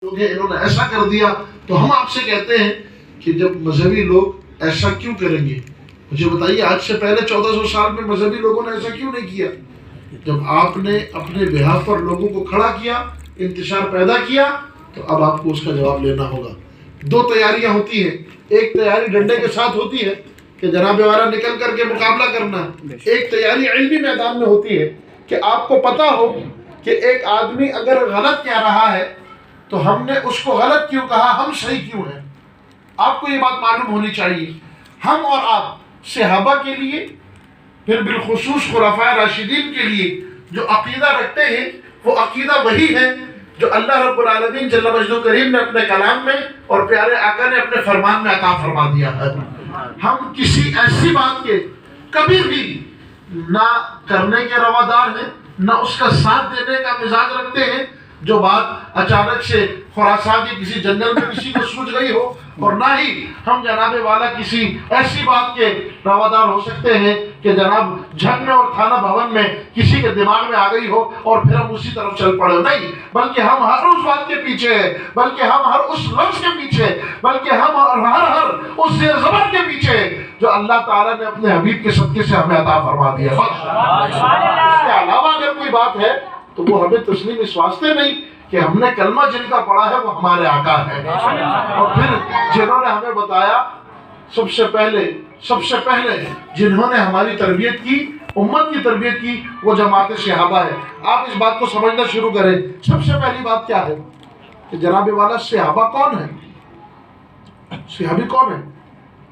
کیونکہ انہوں نے ایسا کر دیا. تو ہم آپ سے کہتے ہیں کہ جب مذہبی لوگ ایسا کیوں کریں گے؟ مجھے بتائیے آج سے پہلے 1400 سال میں مذہبی لوگوں نے ایسا کیوں نہیں کیا؟ جب آپ نے اپنے بہاف پر لوگوں کو کھڑا کیا، انتشار پیدا کیا، تو اب آپ کو اس کا جواب لینا ہوگا. دو تیاریاں ہوتی ہیں. ایک تیاری ڈنڈے کے ساتھ ہوتی ہے کہ جناب والا نکل کر کے مقابلہ کرنا. ایک تیاری علمی میدان میں ہوتی ہے کہ آپ کو پتا ہو کہ ایک آدمی اگر غلط کہہ رہا ہے تو ہم نے اس کو غلط کیوں کہا، ہم صحیح کیوں ہیں. آپ کو یہ بات معلوم ہونی چاہیے. ہم اور آپ صحابہ کے لیے، پھر بالخصوص خلفائے راشدین کے لیے جو عقیدہ رکھتے ہیں، وہ عقیدہ وہی ہے جو اللہ رب العالمین جل مجدہ کریم نے اپنے کلام میں اور پیارے آقا نے اپنے فرمان میں عطا فرما دیا ہے. ہم کسی ایسی بات کے کبھی بھی نہ کرنے کے روادار ہیں، نہ اس کا ساتھ دینے کا مزاج رکھتے ہیں جو بات اچانک سے خراسان کے کسی جنگل میں کسی کو سوجھ گئی ہو، اور نہ ہی ہم جناب والا کسی ایسی بات کے روادار ہو سکتے ہیں کہ جناب جھنگ میں اور تھانہ بھون میں کسی کے دماغ میں آ گئی ہو اور پھر ہم اسی طرف چل پڑے. نہیں، بلکہ ہم ہر اس بات کے پیچھے ہیں، بلکہ ہم ہر اس لفظ کے پیچھے، بلکہ ہم ہر اس زیر زبر کے پیچھے جو اللہ تعالیٰ نے اپنے حبیب کے صدقے سے ہمیں عطا فرما دیا. اس کے علاوہ اگر کوئی بات ہے تو وہ ہمیں تسلیم اس واسطے نہیں کہ ہم نے کلمہ جن کا پڑھا ہے وہ ہمارے آقا ہے، اور پھر جنہوں نے ہمیں بتایا سب سے پہلے جنہوں نے ہماری تربیت کی، امت کی تربیت کی، وہ جماعت صحابہ ہے. آپ اس بات کو سمجھنا شروع کریں. سب سے پہلی بات کیا ہے کہ جناب والا صحابہ کون ہے؟ صحابی کون ہے؟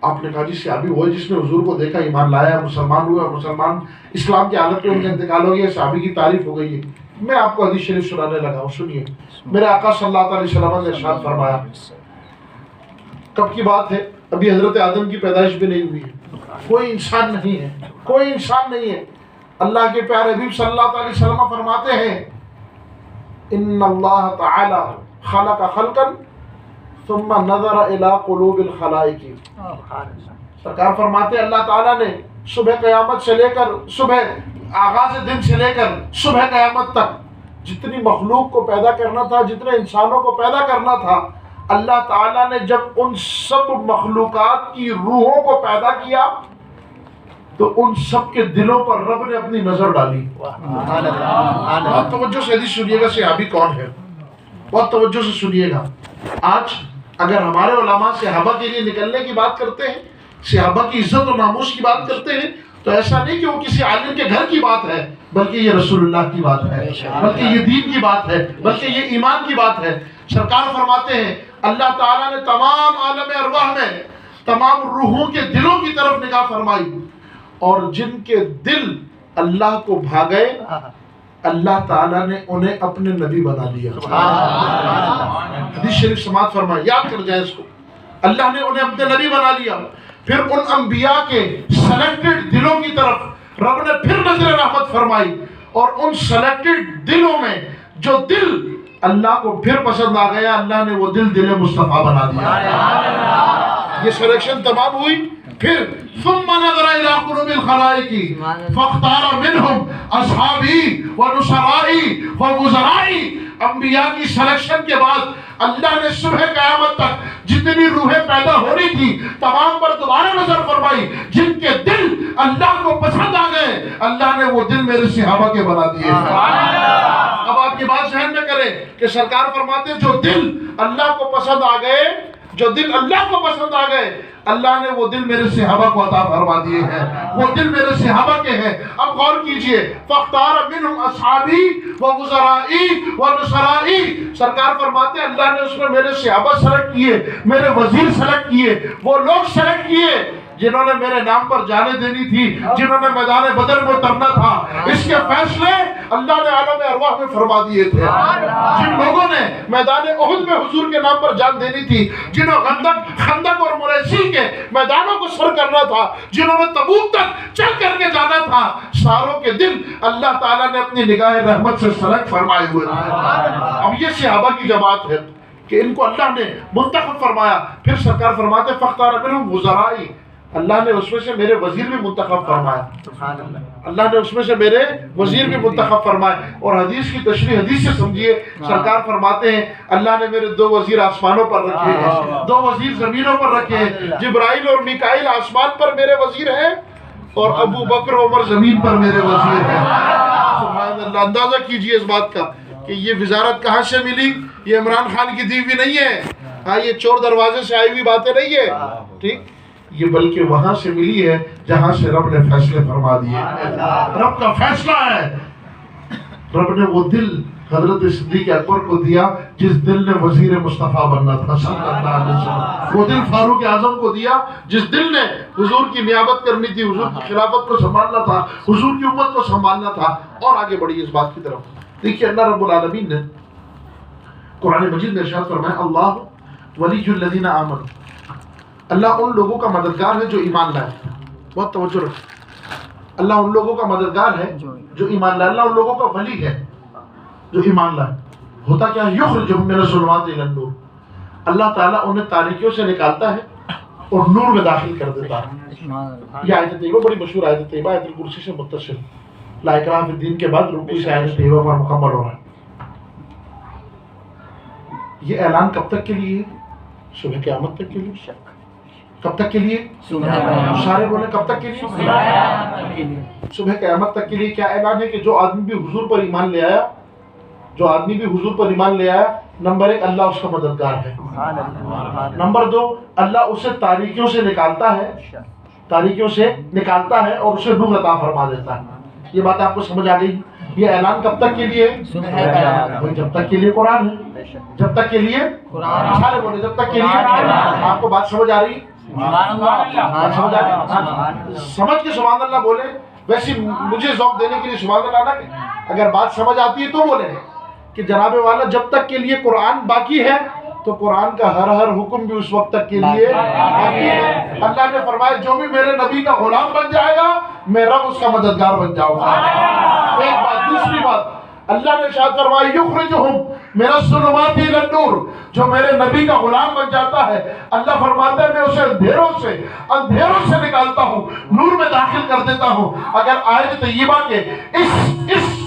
آپ نے کہا جی صحابی وہ ہے جس نے حضور کو دیکھا، ایمان لایا، مسلمان ہوا، مسلمان اسلام کی حالت میں ان کا انتقال ہو گیا، صحابی کی تعریف ہو گئی ہے. میں آپ کو حدیث شریف سنانے لگا ہوں، سنیے. میرے آقا صلی اللہ علیہ وسلم نے ارشاد فرمایا، کب کی بات ہے؟ ابھی حضرت آدم کی پیدائش بھی نہیں ہوئی ہے. کوئی انسان نہیں ہے، کوئی انسان نہیں ہے. اللہ کے پیارے حبیب صلی اللہ علیہ وسلم فرماتے ہیں، ان اللہ تعالی خلق خلقا ثم نظر الى قلوب الخلائق. سرکار فرماتے ہیں اللہ تعالیٰ نے صبح قیامت سے لے کر آغاز دن سے لے کر صبح قیامت تک جتنی مخلوق کو پیدا کرنا تھا، جتنے انسانوں کو پیدا کرنا تھا، اللہ تعالیٰ نے جب ان سب مخلوقات کی روحوں کو پیدا کیا تو ان سب کے دلوں پر رب نے اپنی نظر ڈالی. بہت توجہ سے حدیث سنیے گا. صحابی کون ہے؟ بہت توجہ سے سنیے گا. آج اگر ہمارے علماء صحابہ کے لیے نکلنے کی بات کرتے ہیں، صحابہ کی عزت و ناموس کی بات کرتے ہیں، تو ایسا نہیں کہ وہ کسی عالم کے گھر کی بات ہے، بلکہ یہ رسول اللہ کی بات ہے، بلکہ یہ دین کی بات ہے، بلکہ یہ ایمان کی بات ہے. سرکار فرماتے ہیں اللہ تعالیٰ نے تمام عالم ارواح میں تمام روحوں کے دلوں کی طرف نگاہ فرمائی، اور جن کے دل اللہ کو بھاگے اللہ تعالیٰ نے انہیں اپنے نبی بنا لیا. حدیث شریف سماعت فرمائے، یاد کر جائے اس کو. اللہ نے انہیں اپنے نبی بنا لیا. پھر ان انبیاء کے سلیکٹڈ دلوں کی طرف رب نے پھر نظر رحمت فرمائی، اور ان سلیکٹڈ دلوں میں جو دل اللہ کو پھر پسند آ گیا، اللہ نے وہ دل مصطفیٰ بنا دیا. یہ سلیکشن تمام ہوئی. پھر ثم نظر الى قلوب الخلائق فاختار منهم اصحابی ونصرائی ووزرائی. انبیاء کی سلیکشن کے بعد اللہ نے صبح قیامت تک جتنی روحیں پیدا ہو رہی تھی تمام پر دوبارہ نظر فرمائی. جن کے دل اللہ کو پسند آ گئے اللہ نے وہ دل میرے صحابہ کے بنا دیے. اب آپ کی بات ذہن میں کریں کہ سرکار فرماتے ہیں جو دل اللہ کو پسند آ گئے، جو دل اللہ کو پسند آ گئے، اللہ نے وہ دل میرے صحابہ کو عطا فرما دیے ہیں. وہ دل میرے صحابہ کے ہیں. اب غور کیجئے، فاختار منہم اصحابی ووزرائی ونصرائی. سرکار فرماتے ہیں اللہ نے اس میں میرے صحابہ سلیکٹ کیے، میرے وزیر سلیکٹ کیے، وہ لوگ سلیکٹ کیے جنہوں نے میرے نام پر جانیں دینی تھی، جنہوں نے میدان بدر میں اترنا تھا. اس کے فیصلے اللہ نے عالم ارواح میں فرما دیے تھے. جن لوگوں نے میدان احد میں حضور کے نام پر جان دینی تھی، جنہوں خندق اور مریسی کے میدانوں کو سر کرنا تھا، جنہوں نے تبوک تک چل کر کے جانا تھا، ساروں کے دل اللہ تعالیٰ نے اپنی نگاہ رحمت سے سلیکٹ فرمائے ہوئے تھے. اب یہ صحابہ کی جماعت ہے کہ ان کو اللہ نے منتخب فرمایا. پھر سرکار فرماتے فاختار منہم وزرائی. اللہ نے اس میں سے میرے وزیر بھی منتخب فرمایا، اللہ نے اس میں سے میرے وزیر بھی منتخب فرمائے۔ اور حدیث کی تشریح حدیث سے سمجھیے، سرکار فرماتے ہیں اللہ نے میرے 2 وزیر آسمانوں پر رکھے ہیں، 2 وزیر زمینوں پر رکھے ہیں، جبرائیل اور میکائیل آسمان پر میرے وزیر ہیں اور ابو بکر عمر زمین پر میرے وزیر ہیں۔ سبحان اللہ، اندازہ کیجئے اس بات کا کہ یہ وزارت کہاں سے ملی۔ یہ عمران خان کی دی ہوئی نہیں ہے، ہاں یہ چور دروازے سے آئی ہوئی باتیں نہیں ہے، ٹھیک، یہ بلکہ وہاں سے ملی ہے جہاں سے رب نے فیصلے فرما دیے۔ رب کا فیصلہ ہے، رب نے وہ دل حضرت صدیق اکبر کو دیا جس دل نے وزیر مصطفیٰ بننا تھا صلی اللہ علیہ وسلم، وہ دل فاروق اعظم کو دیا جس دل نے حضور کی نیابت کرنی تھی، حضور کی خلافت کو سنبھالنا تھا، حضور کی امت کو سنبھالنا تھا۔ اور آگے بڑھی اس بات کی طرف، دیکھیے اللہ رب العالمین نے قرآن مجید میں ارشاد فرمایا اللہ ولی الذین آمنوا، اللہ ان لوگوں کا مددگار ہے جو ایمان لائے۔ بہت توجہ رکھیں، اللہ ان لوگوں کا مددگار ہے جو ایمان لائے، اللہ ان لوگوں کا ولی ہے جو ایمان لائے۔ ہوتا کیا ہے؟ یخرجہم من الظلمات الی النور، اللہ تعالیٰ انہیں تاریکیوں سے نکالتا ہے اور نور میں داخل کر دیتا ہے۔ یہ آیت طیبہ بڑی مشہور آیت طیبہ، آیت الکرسی سے متصل، لا اکراہ فی الدین کے بعد رکوع سے آیت طیبہ پر مکمل ہو رہا ہے۔ یہ اعلان کب تک کے لیے؟ صبح قیامت تک کے لیے۔ کب تک کے لیے؟ سارے بولے کب تک کے لیے؟ صبح قیامت تک کے لیے۔ کیا اعلان ہے کہ جو آدمی بھی حضور پر ایمان لے آیا، جو آدمی بھی حضور پر ایمان لے آیا، نمبر 1 اللہ اس کا مددگار ہے، نمبر 2 اللہ اسے تاریکیوں سے نکالتا ہے، تاریکیوں سے نکالتا ہے اور اسے نور عطا فرما دیتا ہے۔ یہ بات آپ کو سمجھ آ گئی؟ یہ اعلان کب تک کے لیے؟ جب تک کے لیے قرآن ہے، جب تک کے لیے سارے بولے جب تک کے لیے۔ آپ کو بات سمجھ آ رہی؟ سمجھ آ رہی؟ سمجھ کے سبحان اللہ بولے، ویسے مجھے ذوق دینے کے لیے سبحان اللہ نہ کہ اگر بات سمجھ آتی ہے تو بولے کہ جناب والا جب تک کے لیے قرآن باقی ہے تو قرآن کا ہر حکم بھی اس وقت تک کے لیے باقی ہے۔ اللہ نے فرمایا جو بھی میرے نبی کا غلام بن جائے گا میں رب اس کا مددگار بن جاؤں گا۔ ایک بات، دوسری بات اللہ نے ارشاد فرمایا یخرجہم من الظلمات الی النور، جو میرے نبی کا غلام بن جاتا ہے اللہ فرماتا ہے میں اسے اندھیروں سے نکالتا ہوں، نور میں داخل کر دیتا ہوں۔ اگر آیت طیبہ کے اس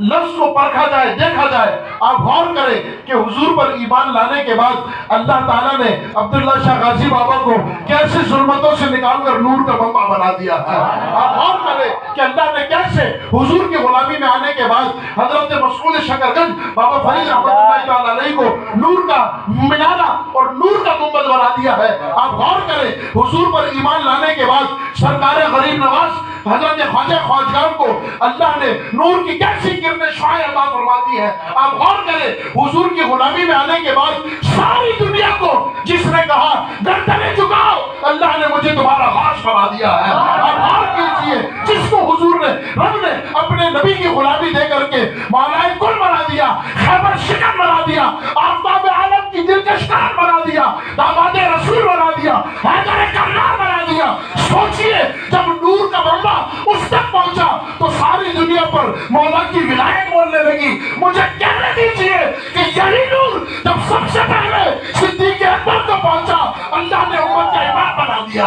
لفظ کو پرکھا جائے، دیکھا جائے، آپ غور کریں کہ حضور پر ایمان لانے کے بعد اللہ تعالیٰ نے عبداللہ شاہ غازی بابا کو کیسے ظلمتوں سے نکال کر نور کا منبع بنا دیا ہے۔ آپ غور کریں کہ اللہ نے کیسے حضور کی غلامی میں آنے کے بعد حضرت مسعود شکرگنج بابا فرید رحمۃ اللہ تعالیٰ علیہ کو نور کا منارہ اور نور کا گنبد بنا دیا ہے۔ آپ غور کریں حضور پر ایمان لانے کے بعد سرکار غریب نواز حضرت خواجہ خواجگان کو اللہ نے نور کی کیسی کرنیں شعاع عطا فرما دی ہے۔ آپ غور کریں حضور کی غلامی میں آنے کے بعد ساری دنیا کو جس نے کہا گردنیں جھکاؤ اللہ نے مجھے تمہارا باش بنا دیا ہے۔ آپ غور کیجئے جس کو حضور نے رب نے اپنے نبی کی غلامی دے کر کے مالائے کل بنا دیا، خیبر شکن بنا دیا، آفتاب عالم کی دلکش کار بنا دیا، داماد رسول بنا دیا، حیدر کرار بنا دیا۔ سوچئے جب نور کا منبع اس تک پہنچا تو ساری دنیا پر مولا کی ولایت بولنے لگی۔ مجھے کہنے دیجئے کہ یہی نور جب سب سے پہلے صدیق اکبر کو پہنچا اللہ نے امت کا امام بنا دیا۔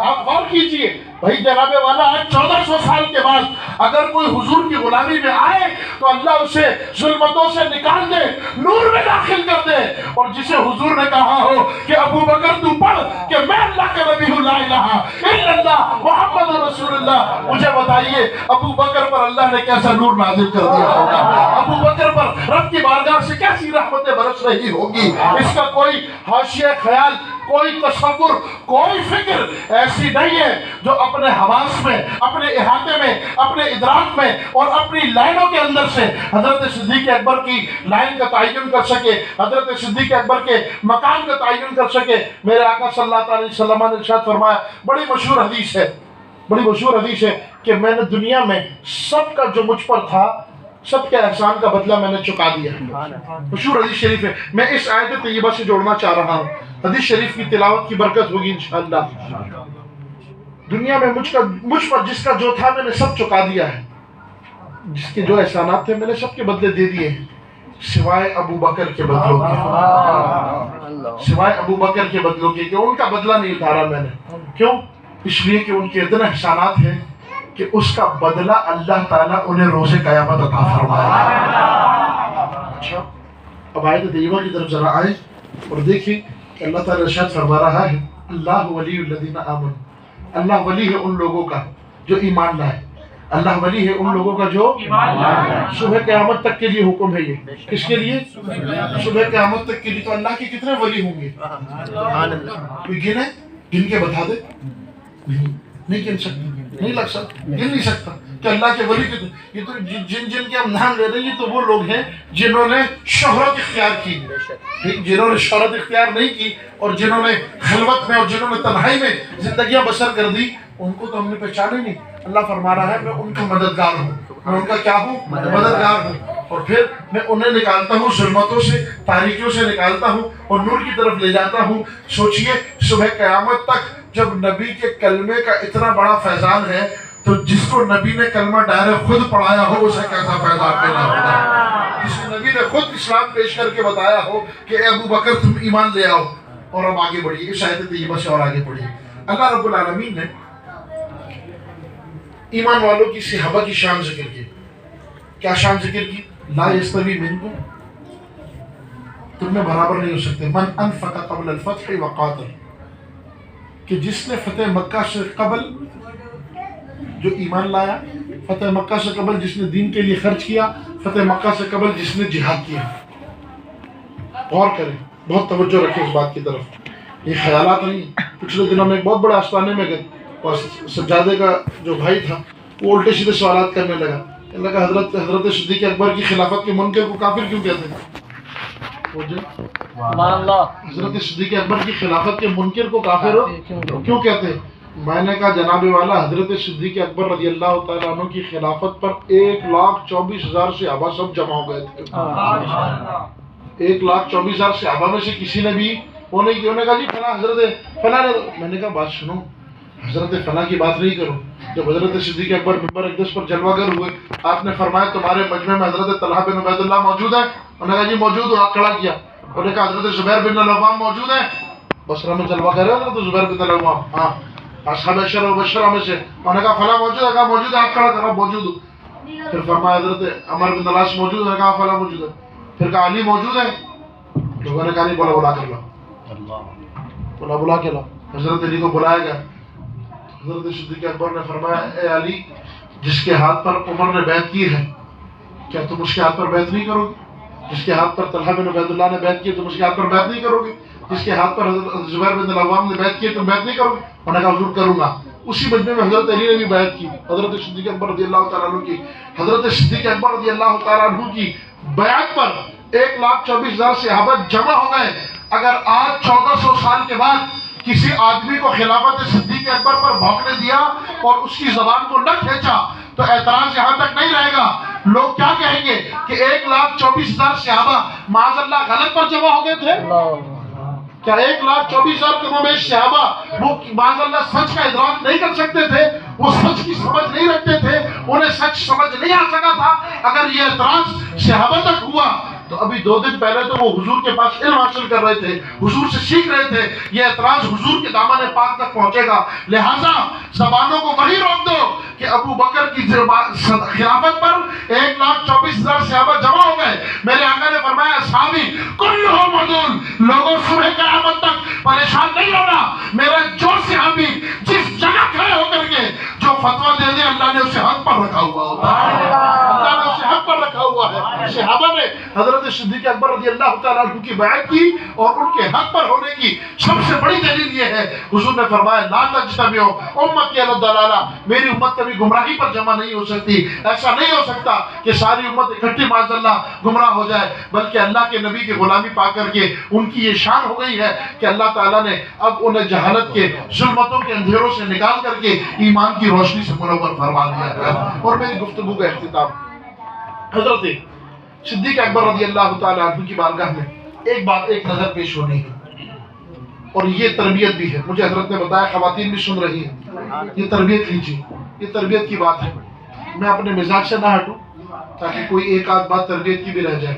آپ غور کیجئے بھائی جناب والا آج 1400 سال کے بعد اگر کوئی حضور کی غلامی میں آئے تو اللہ اسے ظلمتوں سے نکال دے، نور میں داخل کر دے۔ اور جسے حضور نے کہا ہو کہ ابو بکر تو پڑھ کہ میں اللہ کا نبی ہوں، لا الہ الا اللہ محمد رسول اللہ، مجھے بتائیے ابو بکر پر اللہ نے کیسا نور نازل کر دیا ہوگا، ابو بکر پر رب کی بارگاہ سے کیسی رحمتیں برس رہی ہوگی۔ اس کا کوئی حاشیہ خیال، کوئی تصور، کوئی فکر ایسی نہیں ہے جو اپنے حواس میں، اپنے احاطے میں، اپنے ادراک میں اور اپنی لائنوں کے اندر سے حضرت صدیق اکبر کی لائن کا تعین کر سکے، حضرت صدیق اکبر کے مقام کا تعین کر سکے۔ میرے آقا صلی اللہ علیہ وسلم نے ارشاد فرمایا، بڑی مشہور حدیث ہے، بڑی مشہور حدیث ہے کہ میں نے دنیا میں سب کا جو مجھ پر تھا سب کے احسان کا بدلہ میں نے چکا دیا۔ مشہور حدیث شریف ہے، میں اس آیت طیبہ سے جوڑنا چاہ رہا ہوں، حدیث شریف کی تلاوت کی برکت ہوگی انشاءاللہ۔ دنیا میں مجھ پر جس کا جو تھا میں نے سب چکا دیا ہے، جس کے جو احسانات تھے میں نے سب کے بدلے دے دیے ہیں۔ سوائے ابو بکر کے بدلوں کے، سوائے ابو بکر کے بدلوں کے، کہ ان کا بدلہ نہیں اتارا میں نے. کیوں؟ اس لیے کہ ان کے اتنے احسانات ہیں کہ اس کا بدلہ اللہ تعالیٰ انہیں روز قیامت عطا فرمائے. اچھا اب آیت طیبہ کی طرف ذرا آئے اور دیکھیں کہ اللہ تعالیٰ ارشاد فرما رہا ہے اللہ ولی الذین آمنوا، اللہ ولی ہے ان لوگوں کا جو ایمان لائے. اللہ ولی ہے ان لوگوں کا جو ایمان لائے. صبح قیامت تک کے لیے حکم ہے. یہ کس کے لیے؟ صبح قیامت تک کے لیے. تو اللہ کے کتنے ولی ہوں گے؟ کوئی گنے؟ گن کے بتا دے. نہیں گن سکتے، نہیں لگ سکتا، گن نہیں سکتا کہ اللہ کے ولی کتنے. یہ تو جن کے ہم نام لے رہے ہیں یہ تو وہ لوگ ہیں جنہوں نے شہرت اختیار کی، جنہوں نے شہرت اختیار نہیں کی اور جنہوں نے خلوت میں اور جنہوں نے تنہائی میں زندگیاں بسر کر دی. ان کو تو ہم نے پہچانا نہیں. اللہ فرما رہا ہے میں ان کا مددگار ہوں. میں ان کا کیا ہوں؟ مددگار ہوں. اور پھر میں انہیں نکالتا ہوں ظلمتوں سے، تاریکیوں سے نکالتا ہوں اور نور کی طرف لے جاتا ہوں. سوچئے صبح قیامت تک جب نبی کے کلمے کا اتنا بڑا فیضان ہے تو جس کو نبی نے کلمہ ڈائریکٹ خود پڑھایا ہو اسے کیسا فیضان ملا ہوگا. جس کو نبی نے خود اسلام پیش کر کے بتایا ہو کہ اے ابو بکر تم ایمان لے آؤ. اور اب آگے بڑھیے اس آیت طیبہ سے اور آگے بڑھیے. اللہ رب العالمین نے ایمان والوں کی صحابہ کی شان ذکر کی. کیا شان ذکر کی؟ لا یستوی منکم، تم میں برابر نہیں ہو سکتے، من انفق قبل الفتح وقاتل، کہ جس نے فتح مکہ سے قبل جو ایمان لایا، فتح مکہ سے قبل جس نے دین کے لیے خرچ کیا، فتح مکہ سے قبل جس نے جہاد کیا. غور کریں، بہت توجہ رکھیں اس بات کی طرف. یہ خیالات نہیں. پچھلے دنوں میں ایک بہت بڑے آستانے میں گئے اور سجادے کا جو بھائی تھا وہ الٹے سیدھے سوالات کرنے لگا. اللہ کا حضرت صدیق اکبر کی خلافت کے منکر کو کافر کیوں کہتے ہیں؟ حضرت صدیق اکبر کی خلافت کے منکر کو کافر کیوں کہتے ہیں؟ میں نے کہا جناب والا حضرت صدیق اکبر رضی اللہ تعالیٰ عنہ کی خلافت پر 1,24,000 صحابہ سب جمع ہو گئے تھے. 1,24,000 صحابہ میں سے کسی نے بھی وہ نہیں کیا. انہوں نے کہا جی فلاں حضرت فلاں نے. میں نے کہا بات سنو، حضرت فلاں کی بات نہیں کرو. جب حضرت صدیق اکبر منبر اقدس پر جلوہ گر ہوئے آپ نے فرمایا تمہارے مجمع میں حضرت طلحہ بن عبید اللہ موجود ہے؟ انہوں نے کہا جی موجود ہوں. ہاتھ کھڑا کیا. انہوں نے کہا حضرت زبیر بن العوام موجود ہے؟ بصرہ میں جلوہ گر ہے حضرت زبیر بن العوام، ہاں اصحاب عشرہ و مبشرہ میں سے. انہوں نے کہا فلاں موجود ہے؟ کہا موجود ہے. ہاتھ کھڑا کرا. موجود ہوں. پھر فرمایا حضرت عمر بن العاص موجود ہے؟ کہا فلاں موجود ہے. پھر کہا علی موجود ہے؟ لوگوں نے کہا نہیں، بلا کر لاؤ، بلا کے لاؤ. حضرت علی کو بلایا گیا. حضرت صدیق اکبر نے فرمایا اے علی، جس کے ہاتھ پر عمر نے بیعت کی ہے کیا تم اس کے ہاتھ پر بیعت نہیں کرو گے؟ جس کے ہاتھ پر طلحہ بن عبید اللہ نے بیعت کی تم اس کے ہاتھ پر بیعت نہیں کرو گے؟ جس کے ہاتھ پر حضرت زبیر بن العوام نے بیعت کی تم بیعت نہیں کرو گے؟ انہوں نے کہا حضور کروں گا. اسی مجمع میں حضرت علی نے بھی بیعت کی، حضرت صدیق اکبر رضی اللہ تعالیٰ عنہ کی. حضرت صدیق اکبر رضی اللہ تعالیٰ عنہ کی بیعت پر 1,24,000 صحابہ جمع ہو گئے. اگر آج 1400 سال کے بعد کسی آدمی کو خلافت صدیق اکبر پر بھونکنے دیا اور اس کی زبان کو نہ کھینچا تو اعتراض یہاں تک نہیں رہے گا. لوگ کیا کہیں گے کہ 1,24,000 صحابہ معاذ اللہ غلط پر جمع ہو گئے تھے؟ کیا 1,24,000 کم و بیش صحابہ وہ معاذ اللہ سچ کا ادراک نہیں کر سکتے تھے؟ وہ سچ کی سمجھ نہیں رکھتے تھے؟ انہیں سچ سمجھ نہیں آ سکا تھا؟ اگر یہ اعتراض صحابہ تک ہوا تو ابھی 2 دن پہلے تو وہ حضور کے پاس علم حاصل کر رہے تھے، حضور سے سیکھ رہے تھے. یہ اعتراض حضور کے دامن پاک تک پہنچے گا. لہٰذا زبانوں کو وہی روک دو کہ ابو بکر کی خلافت پر 1,24,000 صحابہ جمع ہو گئے. میرے آقا نے فرمایا اصحابی کلہم عدول، لوگوں صبح قیامت تک پریشان نہیں ہونا. میرے جو صحابی جس جگہ کھڑے ہو کر کے جو فتویٰ دے دے اللہ نے اسے حق پر رکھا ہوا ہوتا ہے، اللہ نے اسے حق پر رکھا ہوا ہے. صحابہ نے حضرت صدیق اکبر رضی اللہ تعالیٰ عنہ کی بیعت کی اور ان کے حق پر ہونے کی سب سے بڑی دلیل یہ ہے حضور نے فرمایا لا تجتمع امتی علی الضلالہ، میری امت کبھی گمراہی پر جمع نہیں ہو سکتی. ایسا نہیں ہو سکتا کہ ساری امت اکٹھی معاذ اللہ گمراہ ہو جائے، بلکہ اللہ کے نبی کی غلامی پا کر کے ان کی یہ شان ہو گئی ہے کہ اللہ تعالیٰ نے اب انہیں جہالت کے ظلمتوں کے اندھیروں سے نکال کر کے ایمان کی روشنی سے منور فرما دیا ہے. اور میری گفتگو کا اختتام حضرت صدیق اکبر رضی اللہ تعالیٰ عنہ کی بارگاہ میں ایک نظر پیش ہونی ہے اور یہ تربیت بھی ہے. مجھے حضرت نے بتایا خواتین بھی سن رہی ہیں، یہ تربیت لیجیے، یہ تربیت کی بات ہے. میں اپنے مزاج سے نہ ہٹوں تاکہ کوئی ایک آدھ بات تربیت کی بھی رہ جائے.